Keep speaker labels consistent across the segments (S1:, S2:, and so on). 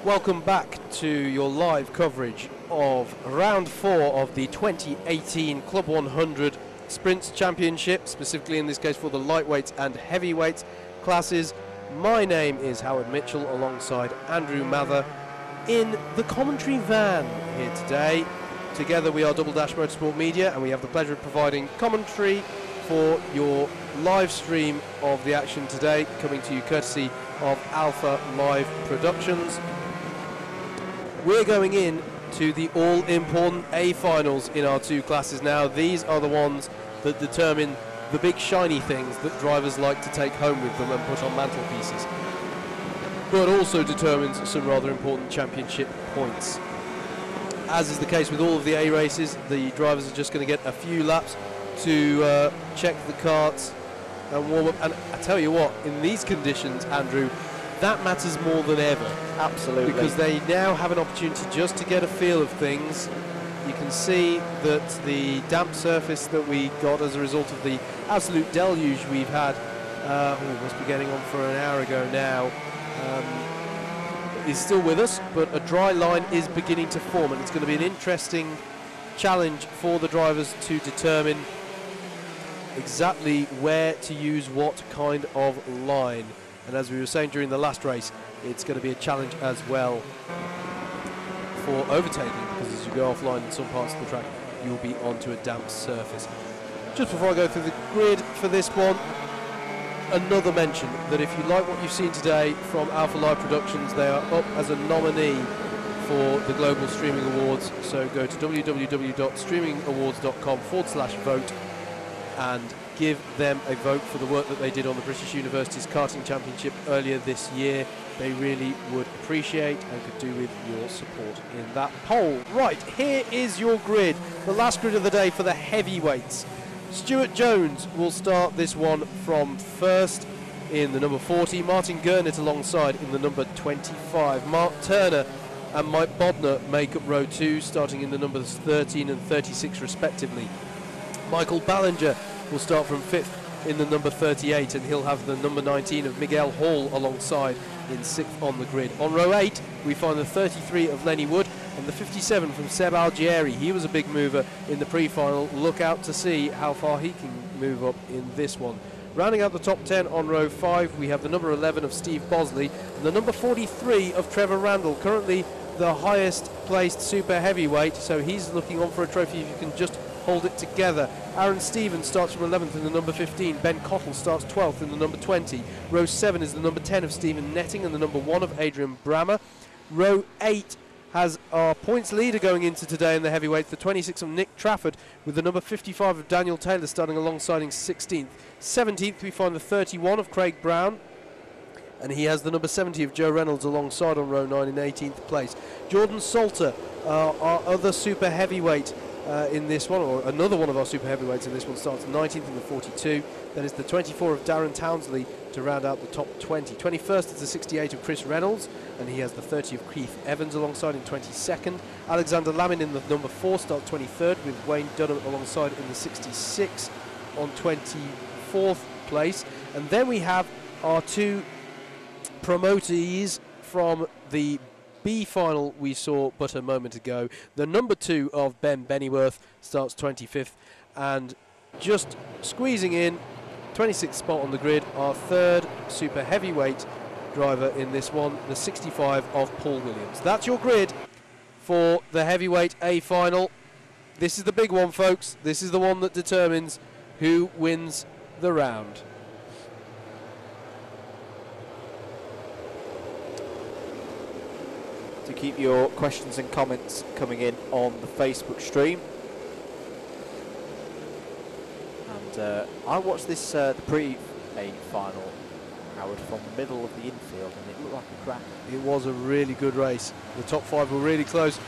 S1: Welcome back to your live coverage of round 4 of the 2018 Club 100 Sprints Championship, specifically in this case for the lightweights and heavyweights classes. My name is Howard Mitchell alongside Andrew Mather in the commentary van here today. Together we are Double Dash Motorsport Media, and we have the pleasure of providing commentary for your live stream of the action today, coming to you courtesy of Alpha Live Productions. We're going in to the all-important A finals in our two classes now. These are the ones that determine the big shiny things that drivers like to take home with them and put on mantelpieces, but also determines some rather important championship points. As is the case with all of the A races, the drivers are just going to get a few laps to check the karts and warm up. And I tell you what, in these conditions, Andrew, that matters more than ever.
S2: Absolutely.
S1: Because they now have an opportunity just to get a feel of things. You can see that the damp surface that we got as a result of the absolute deluge we've had, we must be getting on for an hour ago now, is still with us, but a dry line is beginning to form, and it's going to be an interesting challenge for the drivers to determine exactly where to use what kind of line. And as we were saying during the last race, it's going to be a challenge as well for overtaking, because as you go offline in some parts of the track, you'll be onto a damp surface. Just before I go through the grid for this one, another mention that if you like what you've seen today from Alpha Live Productions, they are up as a nominee for the Global Streaming Awards. So go to www.streamingawards.com/vote and give them a vote for the work that they did on the British Universities Karting Championship earlier this year. They really would appreciate and could do with your support in that poll. Right, here is your grid, the last grid of the day for the heavyweights. Stuart Jones will start this one from first in the number 40. Martin Gurnett alongside in the number 25. Mark Turner and Mike Bodner make up row 2, starting in the numbers 13 and 36 respectively. Michael Ballinger will start from 5th in the number 38, and he'll have the number 19 of Miguel Hall alongside in 6th on the grid. On row 8 we find the 33 of Lenny Wood and the 57 from Seb Algieri. He was a big mover in the pre-final. Look out to see how far he can move up in this one. Rounding out the top 10 on row 5 we have the number 11 of Steve Bosley and the number 43 of Trevor Randall, currently the highest placed super heavyweight, so he's looking on for a trophy if you can just hold it together. Aaron Stevens starts from 11th in the number 15. Ben Cottle starts 12th in the number 20. Row 7 is the number 10 of Stephen Netting and the number 1 of Adrian Brammer. Row 8 has our points leader going into today in the heavyweights, the 26 of Nick Trafford, with the number 55 of Daniel Taylor starting alongside in 16th. 17th we find the 31 of Craig Brown, and he has the number 70 of Joe Reynolds alongside on row 9 in 18th place. Jordan Salter, our other super heavyweight in this one, or another one of our super heavyweights in this one, starts 19th in the 42. Then is the 24 of Darren Townsley to round out the top 20. 21st is the 68 of Chris Reynolds, and he has the 30 of Keith Evans alongside in 22nd. Alexander Lamin in the number 4 starts 23rd, with Wayne Dunham alongside in the 66 on 24th place. And then we have our two promotees from the B final we saw but a moment ago. The number 2 of Ben Bennyworth starts 25th, and just squeezing in 26th spot on the grid, our third super heavyweight driver in this one, the 65 of Paul Williams. That's your grid for the heavyweight A final. This is the big one, folks. This is the one that determines who wins the round.
S2: To keep your questions and comments coming in on the Facebook stream. And I watched this the pre-A final, Howard, from the middle of the infield, and it looked like a crack.
S1: It was a really good race. The top 5 were really close.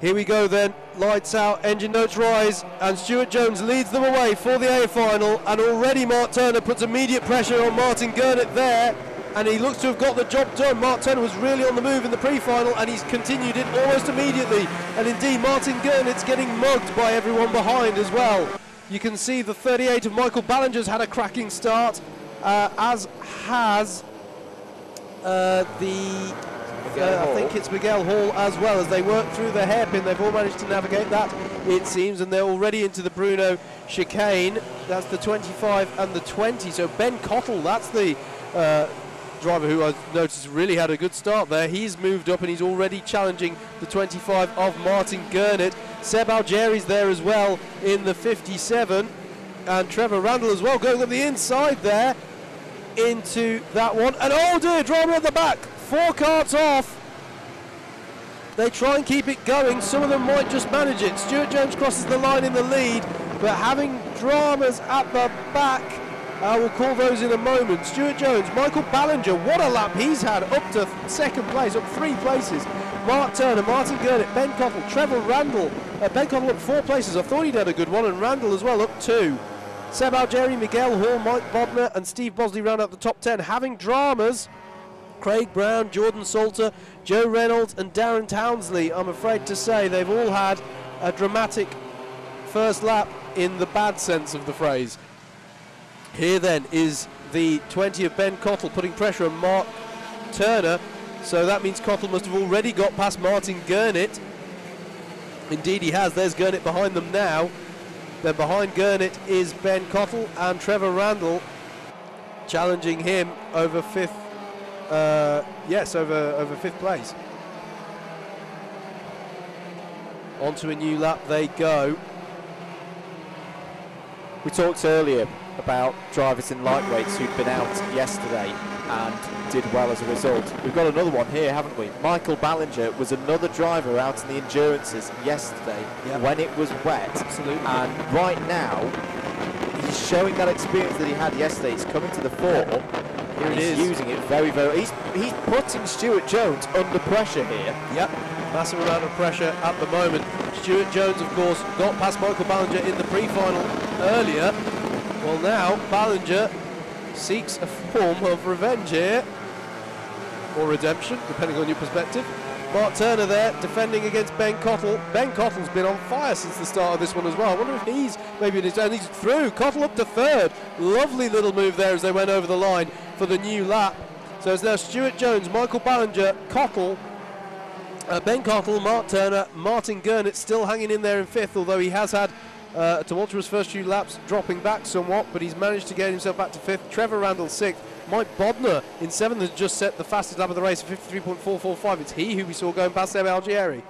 S1: Here we go then, lights out, engine notes rise, and Stuart Jones leads them away for the A final, and already Mark Turner puts immediate pressure on Martin Gurnett there, and he looks to have got the job done. Mark Turner was really on the move in the pre-final, and he's continued it almost immediately, and indeed Martin Gurnett's getting mugged by everyone behind as well. You can see the 38 of Michael Ballinger's had a cracking start, as has the I think it's Miguel Hall as well, as they work through the hairpin. They've all managed to navigate that, it seems, and they're already into the Bruno chicane. That's the 25 and the 20. So Ben Cottle, that's the driver who I noticed really had a good start there. He's moved up and he's already challenging the 25 of Martin Gurnett. Seb Algeri's there as well in the 57, and Trevor Randall as well going up the inside there into that one. And oh dear, drama at the back. 4 carts off. They try and keep it going. Some of them might just manage it. Stuart Jones crosses the line in the lead, but having dramas at the back, we'll call those in a moment. Stuart Jones, Michael Ballinger, what a lap he's had, up to second place, up 3 places. Mark Turner, Martin Gurnett, Ben Cottle, Trevor Randall. Ben Cottle up 4 places. I thought he'd had a good one, and Randall as well up 2. Seb Algeri, Miguel Hall, Mike Bodner and Steve Bosley round out the top 10. Having dramas, Craig Brown, Jordan Salter, Joe Reynolds and Darren Townsley. I'm afraid to say they've all had a dramatic first lap in the bad sense of the phrase. Here then is the 20 of Ben Cottle putting pressure on Mark Turner. So that means Cottle must have already got past Martin Gurnett. Indeed he has. There's Gurnett behind them now. Then behind Gurnett is Ben Cottle and Trevor Randall challenging him over 5th. Over 5th place. Onto a new lap they go.
S2: We talked earlier about drivers in lightweights who'd been out yesterday and did well as a result. We've got another one here, haven't we? Michael Ballinger was another driver out in the endurances yesterday when it was wet.
S1: Absolutely.
S2: And right now, he's showing that experience that he had yesterday. He's coming to the fore.
S1: Here
S2: He's using it very, very. He's putting Stuart Jones under pressure here.
S1: Yep, massive amount of pressure at the moment. Stuart Jones, of course, got past Michael Ballinger in the pre-final earlier. Well, now Ballinger seeks a form of revenge here, or redemption, depending on your perspective. Mark Turner there defending against Ben Cottle. Ben Cottle's been on fire since the start of this one as well. I wonder if he's maybe in his own. He's through. Cottle up to 3rd. Lovely little move there as they went over the line for the new lap. So it's now Stuart Jones, Michael Ballinger, Cottle, Ben Cottle, Mark Turner, Martin Gurnett still hanging in there in 5th, although he has had a tumultuous first few laps, dropping back somewhat, but he's managed to get himself back to 5th. Trevor Randall 6th. Mike Bodner in 7th has just set the fastest lap of the race at 53.445. It's he who we saw going past Seb Algeri.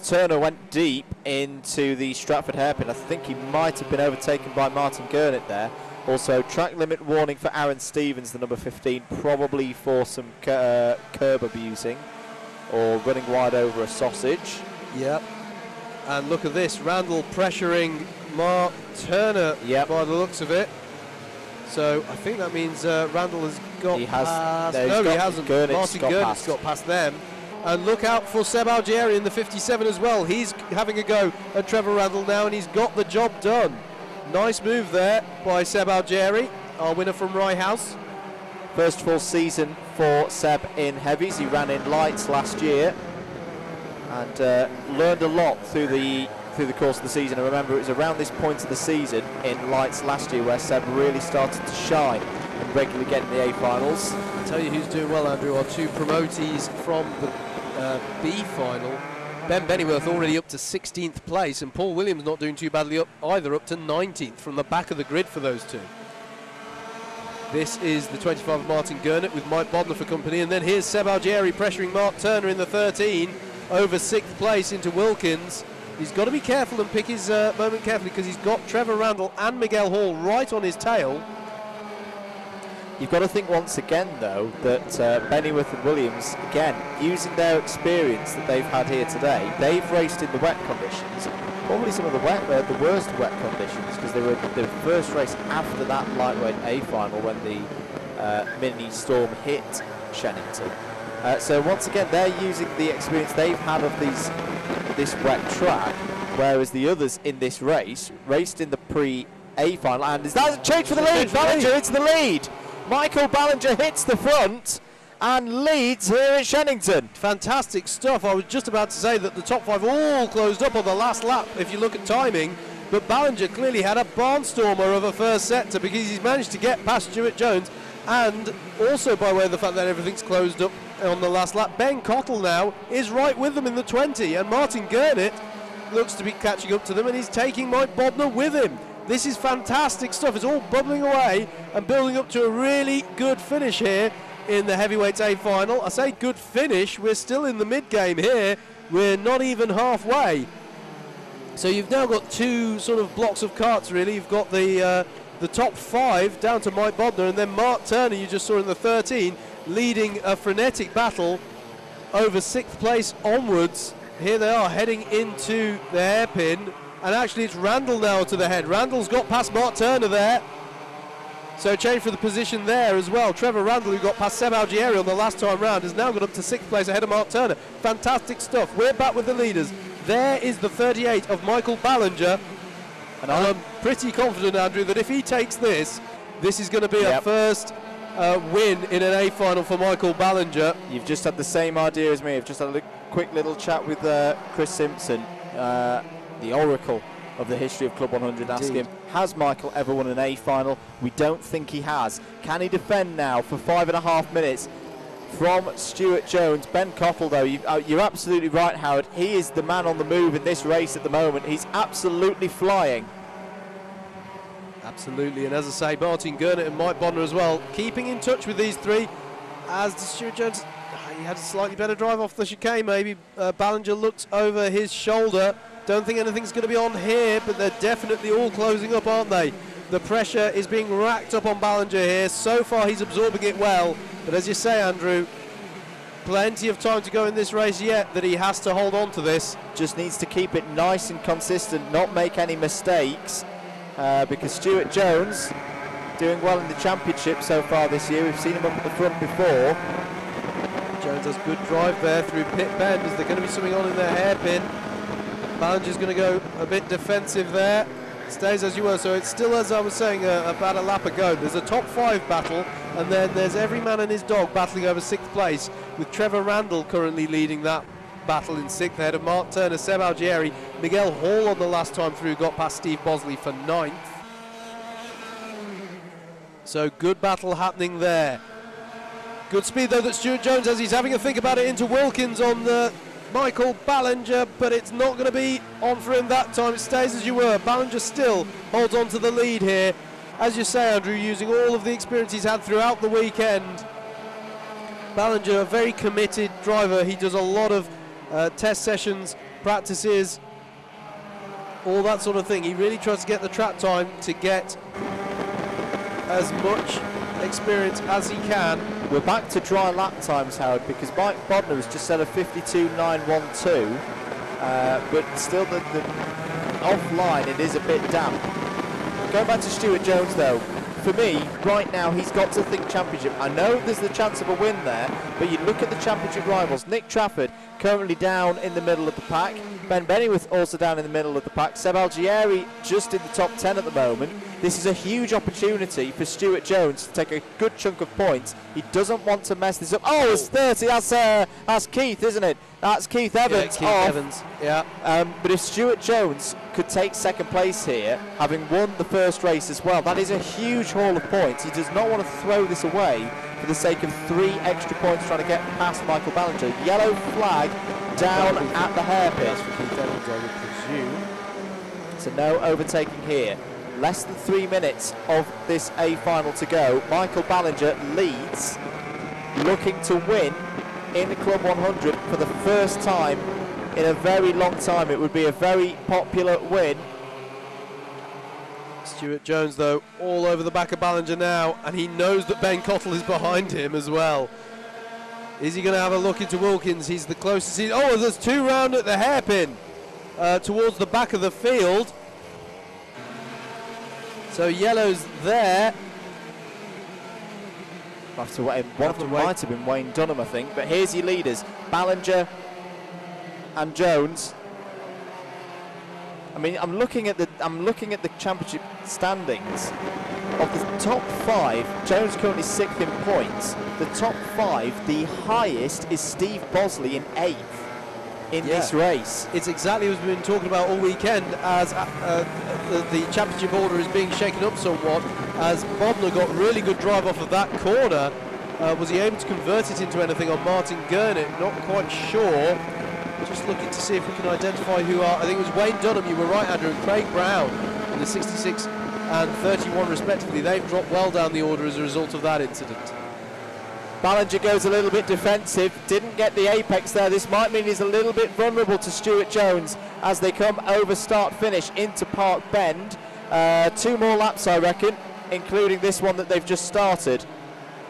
S2: Turner went deep into the Stratford hairpin. I think he might have been overtaken by Martin Gurnett there. Also, track limit warning for Aaron Stevens, the number 15, probably for some curb abusing or running wide over a sausage.
S1: Yep. And look at this, Randall pressuring Mark Turner by the looks of it. So I think that means Randall has got past. No, he hasn't. Martin Gurnett's got past them. And look out for Seb Algeri in the 57 as well. He's having a go at Trevor Randall now, and he's got the job done. Nice move there by Seb Algeri, our winner from Rye House.
S2: First full season for Seb in heavies. He ran in lights last year and learned a lot through the course of the season. I remember it was around this point of the season in lights last year where Seb really started to shine and regularly getting the A finals.
S1: I'll tell you who's doing well, Andrew, are 2 promotees from the B final. Ben Bennyworth already up to 16th place, and Paul Williams not doing too badly either, up to 19th from the back of the grid for those 2. This is the 25 of Martin Gurnett with Mike Bodner for company, and then here's Seb Algeri pressuring Mark Turner in the 13 over 6th place into Wilkins. He's got to be careful and pick his moment carefully, because he's got Trevor Randall and Miguel Hall right on his tail.
S2: You've got to think once again, though, that Bennyworth and Williams, again, using their experience that they've had here today, they've raced in the wet conditions, probably some of the worst wet conditions, because they were the first race after that lightweight A final when the mini storm hit Shenington. So once again, they're using the experience they've had of this wet track, whereas the others in this race raced in the pre-A final, and is that a change for the lead? Ballinger hits the lead. Michael Ballinger hits the front and leads here at Shenington.
S1: Fantastic stuff. I was just about to say that the top 5 all closed up on the last lap if you look at timing, but Ballinger clearly had a barnstormer of a first sector, because he's managed to get past Stuart Jones, and also by way of the fact that everything's closed up, on the last lap. Ben Cottle now is right with them in the 20, and Martin Gurnett looks to be catching up to them, and he's taking Mike Bodner with him. This is fantastic stuff. It's all bubbling away and building up to a really good finish here in the heavyweights A final. I say good finish, we're still in the mid-game here. We're not even halfway. So you've now got two sort of blocks of carts, really. You've got the top 5 down to Mike Bodner, and then Mark Turner, you just saw in the 13, leading a frenetic battle over 6th place onwards. Here they are heading into the hairpin, and actually it's Randall now to the head. Randall's got past Mark Turner there, so change for the position there as well. Trevor Randall, who got past Seb Algieri on the last time round, has now got up to 6th place ahead of Mark Turner. Fantastic stuff. We're back with the leaders. There is the 38 of Michael Ballinger, and I'm pretty confident, Andrew, that if he takes this, this is going to be a first win in an A final for Michael Ballinger.
S2: You've just had the same idea as me. I've just had a quick little chat with Chris Simpson, the oracle of the history of Club 100. Ask him, has Michael ever won an A final? We don't think he has. Can he defend now for 5.5 minutes from Stuart Jones? Ben Cottle, though, you're absolutely right, Howard. He is the man on the move in this race at the moment. He's absolutely flying.
S1: Absolutely, and as I say, Martin Gurnett and Mike Bodner as well, keeping in touch with these three, as does Stuart Jones. He had a slightly better drive off the chicane, maybe. Ballinger looks over his shoulder. Don't think anything's going to be on here, but they're definitely all closing up, aren't they? The pressure is being racked up on Ballinger here. So far, he's absorbing it well. But as you say, Andrew, plenty of time to go in this race yet, that he has to hold on to this.
S2: Just needs to keep it nice and consistent, not make any mistakes, because Stuart Jones doing well in the championship so far this year. We've seen him up at the front before.
S1: Jones has good drive there through pit bend. Is there going to be something on in their hairpin? Ballinger's going to go a bit defensive there. Stays as you were, so it's still, as I was saying, about a lap ago. There's a top 5 battle, and then there's every man and his dog battling over 6th place, with Trevor Randall currently leading that battle in 6th ahead of Mark Turner, Seb Algieri. Miguel Hall on the last time through got past Steve Bosley for 9th. So good battle happening there. Good speed though that Stuart Jones has. He's having a think about it into Wilkins on the Michael Ballinger, but it's not going to be on for him that time. It stays as you were. Ballinger still holds on to the lead here. As you say, Andrew, using all of the experience he's had throughout the weekend. Ballinger, a very committed driver. He does a lot of test sessions, practices, all that sort of thing. He really tries to get the track time to get as much experience as he can.
S2: We're back to dry lap times, Howard, because Mike Bodner has just set a 52.912, but still the offline it is a bit damp. Going back to Stuart Jones though, for me, right now he's got to think championship. I know there's the chance of a win there, but you look at the championship rivals. Nick Trafford currently down in the middle of the pack. Ben Bennyworth also down in the middle of the pack. Seb Algieri just in the top 10 at the moment. This is a huge opportunity for Stuart Jones to take a good chunk of points. He doesn't want to mess this up. Oh, it's 30. That's Keith, isn't it? That's Keith Evans.
S1: Yeah, Keith Evans. Yeah.
S2: But if Stuart Jones could take 2nd place here, having won the first race as well, that is a huge haul of points. He does not want to throw this away for the sake of 3 extra points trying to get past Michael Ballinger. Yellow flag down at the hairpin.
S1: That's for Keith Evans, I would presume.
S2: So no overtaking here. Less than 3 minutes of this A final to go. Michael Ballinger leads, looking to win in the Club 100 for the first time in a very long time. It would be a very popular win.
S1: Stuart Jones, though, all over the back of Ballinger now, and he knows that Ben Cottle is behind him as well. Is he going to have a look into Wilkins? He's the closest. Oh, there's 2 round at the hairpin towards the back of the field. So yellow's there.
S2: One of them might have been Wayne Dunham, I think. But here's your leaders: Ballinger and Jones. I mean, I'm looking at the championship standings. Of the top 5, Jones currently 6th in points. The top 5, the highest is Steve Bosley in 8th in this race.
S1: It's exactly as we've been talking about all weekend, as the championship order is being shaken up somewhat, as Bodner got really good drive off of that corner Was he able to convert it into anything on Martin Gurnett? Not quite sure. Just looking to see if we can identify who are. I think it was Wayne Dunham, you were right, Andrew, and Craig Brown in the 66 and 31 respectively. They've dropped well down the order as a result of that incident.
S2: Ballinger goes a little bit defensive, didn't get the apex there. This might mean he's a little bit vulnerable to Stuart Jones as they come over start-finish into Park Bend. 2 more laps, I reckon, including this one that they've just started,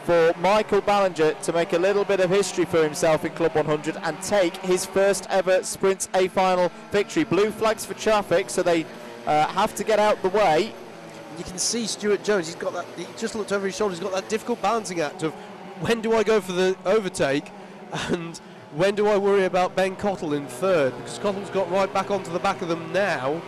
S2: for Michael Ballinger to make a little bit of history for himself in Club 100 and take his first ever Sprint A final victory. Blue flags for traffic, so they have to get out the way.
S1: You can see Stuart Jones, he's got that, he just looked over his shoulder, he's got that difficult balancing act of when do I go for the overtake and when do I worry about Ben Cottle in third, because Cottle's got right back onto the back of them now,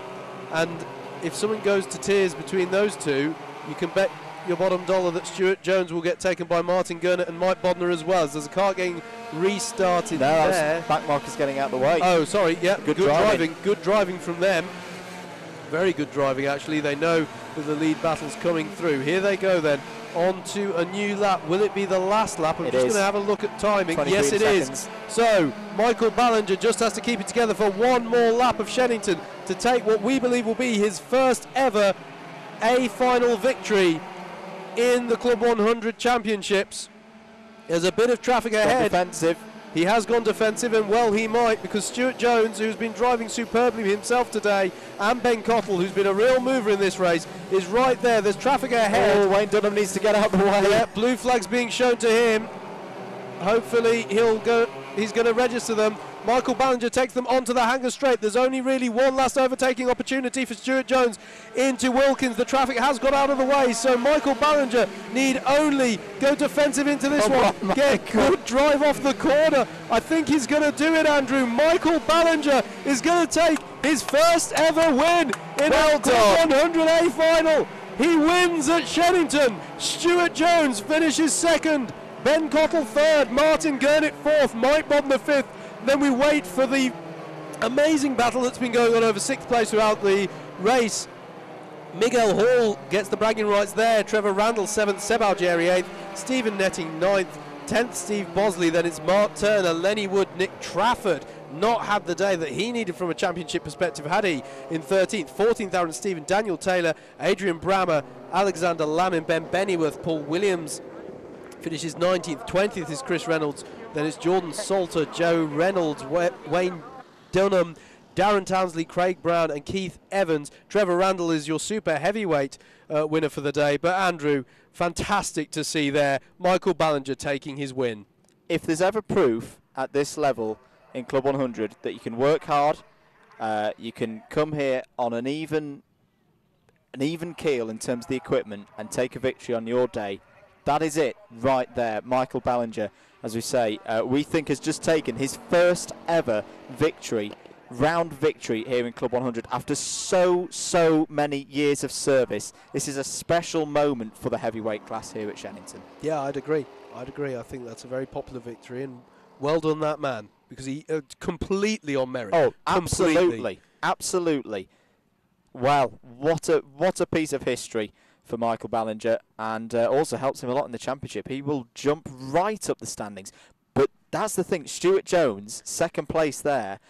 S1: and if someone goes to tears between those two, you can bet your bottom dollar that Stuart Jones will get taken by Martin Gurnett and Mike Bodner as well. There's a car getting restarted there.
S2: Back marker's getting out the way.
S1: Oh, sorry, yeah,
S2: good driving.
S1: Good driving from them. Very good driving, actually. They know that the lead battle's coming through. Here they go then, on to a new lap. Will it be the last lap? I'm just going to have a look at timing. Yes, it is. So, Michael Ballinger just has to keep it together for one more lap of Shenington to take what we believe will be his first ever A final victory in the Club 100 Championships. There's a bit of traffic ahead.
S2: Defensive.
S1: He has gone defensive, and well he might, because Stuart Jones, who's been driving superbly himself today, and Ben Cottle, who's been a real mover in this race, is right there. There's traffic ahead.
S2: Oh, Wayne Dunham needs to get out the way.
S1: Yeah, blue flags being shown to him. Hopefully he's going to register them. Michael Ballinger takes them onto the Hanger Straight. There's only really one last overtaking opportunity for Stuart Jones into Wilkins. The traffic has got out of the way, so Michael Ballinger need only go defensive into this one. Get good drive off the corner. I think he's going to do it, Andrew. Michael Ballinger is going to take his first ever win in a Club 100A final. He wins at Shenington. Stuart Jones finishes second. Ben Cottle third. Martin Gurnett fourth. Mike Bodner fifth. Then we wait for the amazing battle that's been going on over sixth place throughout the race. Miguel Hall gets the bragging rights there. Trevor Randall seventh, Seb Algieri eighth, Stephen Netting ninth, 10th Steve Bosley. Then it's Mark Turner, Lenny Wood, Nick Trafford. Not had the day that he needed from a championship perspective, had he, in 13th. 14th, Aaron Stephen, Daniel Taylor, Adrian Brammer, Alexander Lamin, Ben Bennyworth, Paul Williams finishes 19th. 20th is Chris Reynolds. Then it's Jordan Salter, Joe Reynolds, Wayne Dunham, Darren Townsley, Craig Brown and Keith Evans. Trevor Randall is your super heavyweight winner for the day. But Andrew, fantastic to see there. Michael Ballinger taking his win.
S2: If there's ever proof at this level in Club 100 that you can work hard, you can come here on an even keel in terms of the equipment and take a victory on your day, that is it right there. Michael Ballinger, as we say, we think has just taken his first ever victory, round victory here in Club 100 after so many years of service. This is a special moment for the heavyweight class here at Shenington.
S1: Yeah, I'd agree. I think that's a very popular victory, and well done that man, because he completely on merit.
S2: Oh, absolutely. Well, what a piece of history for Michael Ballinger, and also helps him a lot in the championship. He will jump right up the standings. But that's the thing, Stuart Jones, second place there.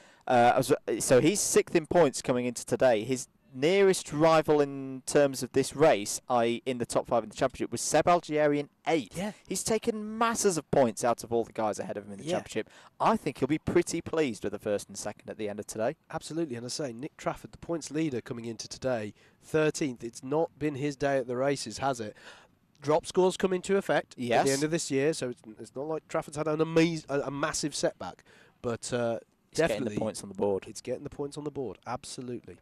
S2: So he's sixth in points coming into today. His nearest rival in terms of this race, i.e. in the top five in the championship, was Seb Algieri in eighth. Yeah. He's taken masses of points out of all the guys ahead of him in the championship. I think he'll be pretty pleased with the first and second at the end of today.
S1: Absolutely, and I say, Nick Trafford, the points leader coming into today, 13th. It's not been his day at the races, has it? Drop scores come into effect at the end of this year, so it's not like Trafford's had a massive setback, but definitely
S2: getting the points on the board.
S1: It's getting the points on the board, absolutely.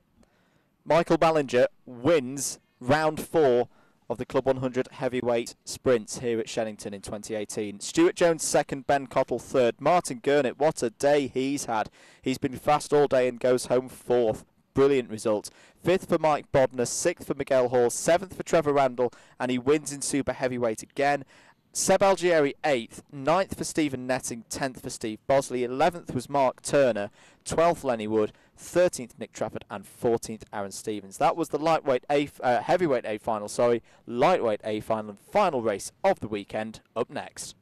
S2: Michael Ballinger wins round 4 of the Club 100 heavyweight sprints here at Shenington in 2018. Stuart Jones second, Ben Cottle third. Martin Gurnett, what a day he's had. He's been fast all day and goes home fourth. Brilliant result. Fifth for Mike Bodner, sixth for Miguel Hall, seventh for Trevor Randall, and he wins in super heavyweight again. Seb Algieri 8th, 9th for Stephen Netting, 10th for Steve Bosley, 11th was Mark Turner, 12th Lenny Wood, 13th Nick Trafford, and 14th Aaron Stevens. That was the heavyweight A final, lightweight A final, and final race of the weekend. Up next.